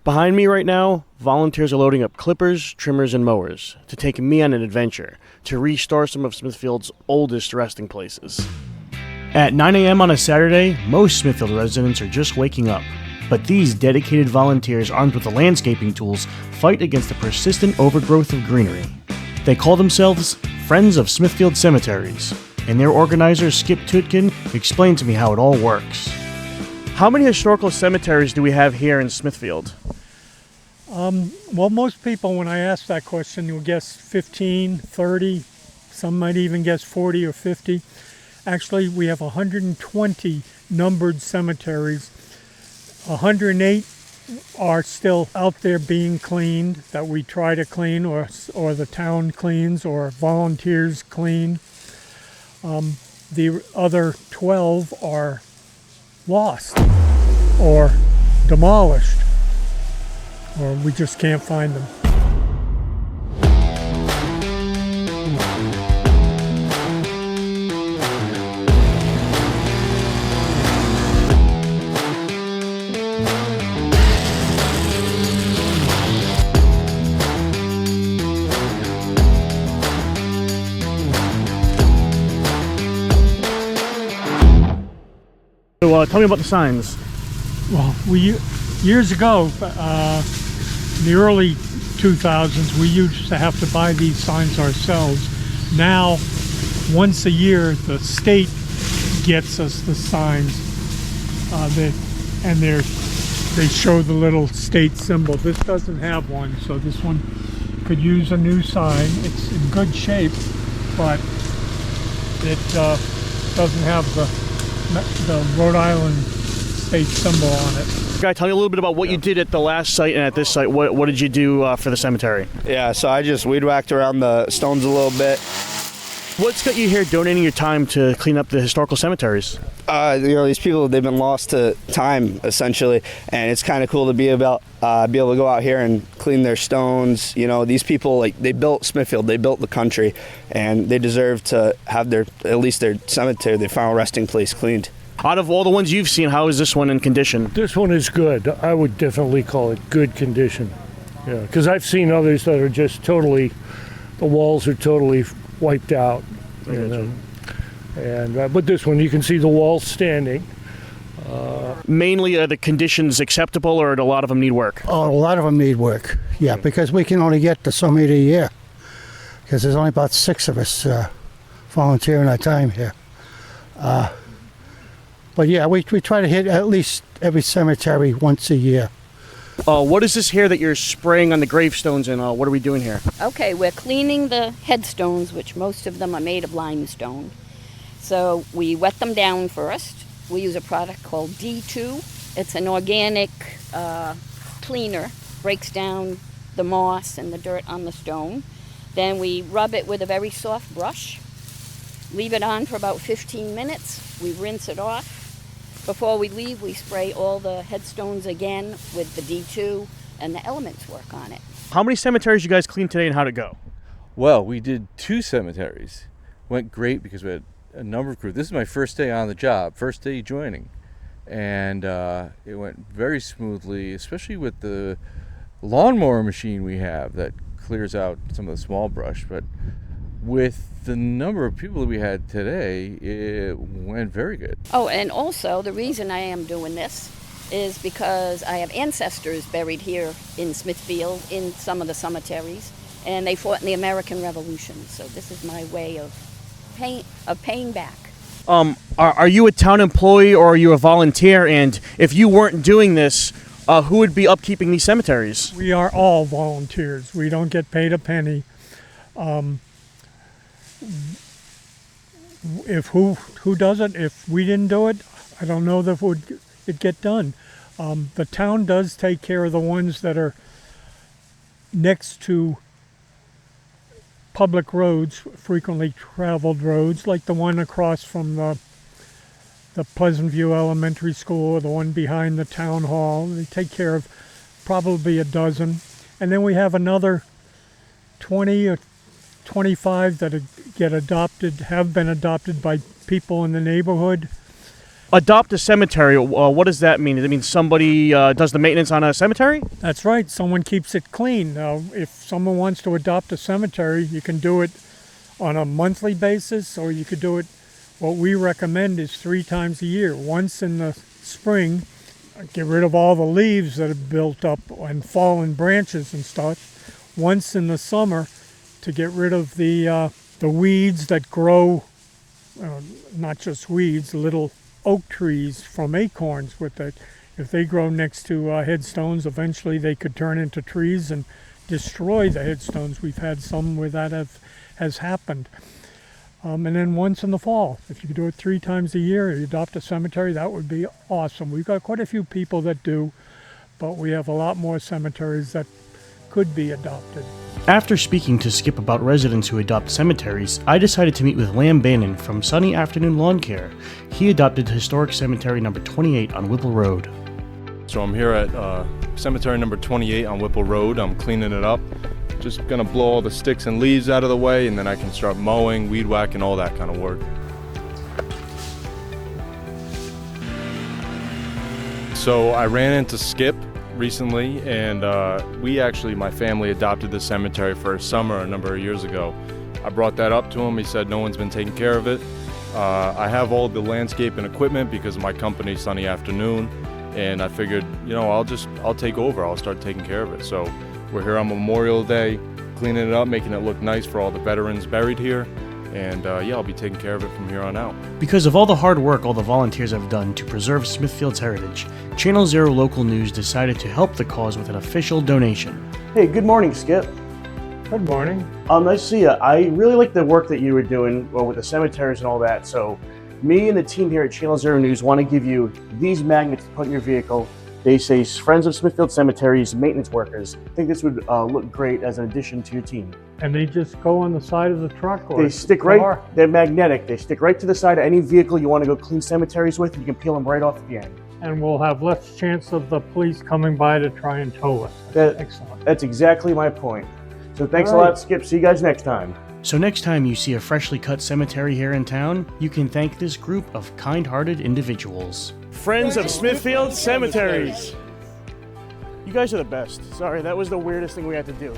Behind me right now, volunteers are loading up clippers, trimmers, and mowers to take me on an adventure to restore some of Smithfield's oldest resting places. At 9 a.m. on a Saturday, most Smithfield residents are just waking up. But these dedicated volunteers armed with the landscaping tools fight against the persistent overgrowth of greenery. They call themselves Friends of Smithfield Cemeteries, and their organizer, Skip Tutkin, explained to me how it all works. How many historical cemeteries do we have here in Smithfield? Well, most people, when I ask that question, will guess 15, 30. Some might even guess 40 or 50. Actually, we have 120 numbered cemeteries. 108 are still out there being cleaned, that we try to clean, or the town cleans, or volunteers clean. The other 12 are lost or demolished, or we just can't find them. So tell me about the signs. Well, years ago, in the early 2000s, we used to have to buy these signs ourselves. Now, once a year, the state gets us the signs, they show the little state symbol. This doesn't have one, so this one could use a new sign. It's in good shape, but it doesn't have the Rhode Island state symbol on it. Guy, tell me a little bit about what you did at the last site and at this site. What did you do for the cemetery? Yeah, so I just weed whacked around the stones a little bit. What's got you here donating your time to clean up the historical cemeteries? These people, they've been lost to time, essentially, and it's kind of cool to be able to go out here and clean their stones. You know, these people, they built Smithfield, they built the country, and they deserve to have at least their cemetery, their final resting place, cleaned. Out of all the ones you've seen, how is this one in condition? This one is good. I would definitely call it good condition. Yeah, because I've seen others that are just totally, the walls are totally wiped out. But this one, you can see the walls standing. Mainly, are the conditions acceptable, or do a lot of them need work? Oh, a lot of them need work, yeah, because we can only get to so many a year, because there's only about 6 of us volunteering our time here. But yeah, we try to hit at least every cemetery once a year. What is this here that you're spraying on the gravestones, and what are we doing here? Okay, we're cleaning the headstones, which most of them are made of limestone. So we wet them down first. We use a product called D2. It's an organic cleaner, breaks down the moss and the dirt on the stone. Then we rub it with a very soft brush, leave it on for about 15 minutes. We rinse it off. Before we leave, we spray all the headstones again with the D2, and the elements work on it. How many cemeteries you guys cleaned today, and how'd it go? Well, we did 2 cemeteries. Went great because we had a number of crew. This is my first day on the job, first day joining, and it went very smoothly, especially with the lawnmower machine we have that clears out some of the small brush. But with the number of people that we had today, it went very good. Oh, and also the reason I am doing this is because I have ancestors buried here in Smithfield in some of the cemeteries, and they fought in the American Revolution. So this is my way of paying back. Are you a town employee or are you a volunteer? And if you weren't doing this, who would be upkeeping these cemeteries? We are all volunteers. We don't get paid a penny. If who does it? If we didn't do it, I don't know that it'd get done. The town does take care of the ones that are next to public roads, frequently traveled roads, like the one across from the Pleasant View Elementary School, or the one behind the town hall. They take care of probably a dozen. And then we have another 20 or 25 that have been adopted by people in the neighborhood. adopt a cemetery, what does that mean? Does it mean somebody does the maintenance on a cemetery? That's right. Someone keeps it clean. If someone wants to adopt a cemetery, you can do it on a monthly basis, or you could do it, what we recommend is 3 times a year. Once in the spring, get rid of all the leaves that have built up and fallen branches and stuff. Once in the summer, to get rid of the weeds that grow, not just weeds, little oak trees from acorns with it. If they grow next to headstones, eventually they could turn into trees and destroy the headstones. We've had some where that has happened. And then once in the fall, if you could do it 3 times a year, you adopt a cemetery, that would be awesome. We've got quite a few people that do, but we have a lot more cemeteries that could be adopted. After speaking to Skip about residents who adopt cemeteries, I decided to meet with Lam Bannon from Sunny Afternoon Lawn Care. He adopted historic cemetery number 28 on Whipple Road. So I'm here at cemetery number 28 on Whipple Road. I'm cleaning it up. Just gonna blow all the sticks and leaves out of the way, and then I can start mowing, weed whacking, all that kind of work. So I ran into Skip recently, and my family adopted the cemetery for a summer a number of years ago. I brought that up to him. He said no one's been taking care of it. I have all the landscape and equipment because of my company, Sunny Afternoon, and I figured, I'll take over. I'll start taking care of it. So we're here on Memorial Day, cleaning it up, making it look nice for all the veterans buried here. And I'll be taking care of it from here on out. Because of all the hard work all the volunteers have done to preserve Smithfield's heritage, Channel Zero Local News decided to help the cause with an official donation. Hey, good morning, Skip. Good morning. Nice to see you. I really like the work that you were doing with the cemeteries and all that. So me and the team here at Channel Zero News want to give you these magnets to put in your vehicle. They say Friends of Smithfield Cemeteries Maintenance Workers. I think this would look great as an addition to your team. And they just go on the side of the truck or they stick right, they're magnetic. They stick right to the side of any vehicle you want to go clean cemeteries with. You can peel them right off at the end. And we'll have less chance of the police coming by to try and tow us. Excellent. That's exactly my point. So thanks a lot, Skip. See you guys next time. So next time you see a freshly cut cemetery here in town, you can thank this group of kind-hearted individuals. Friends of Smithfield Cemeteries. You guys are the best. Sorry, that was the weirdest thing we had to do.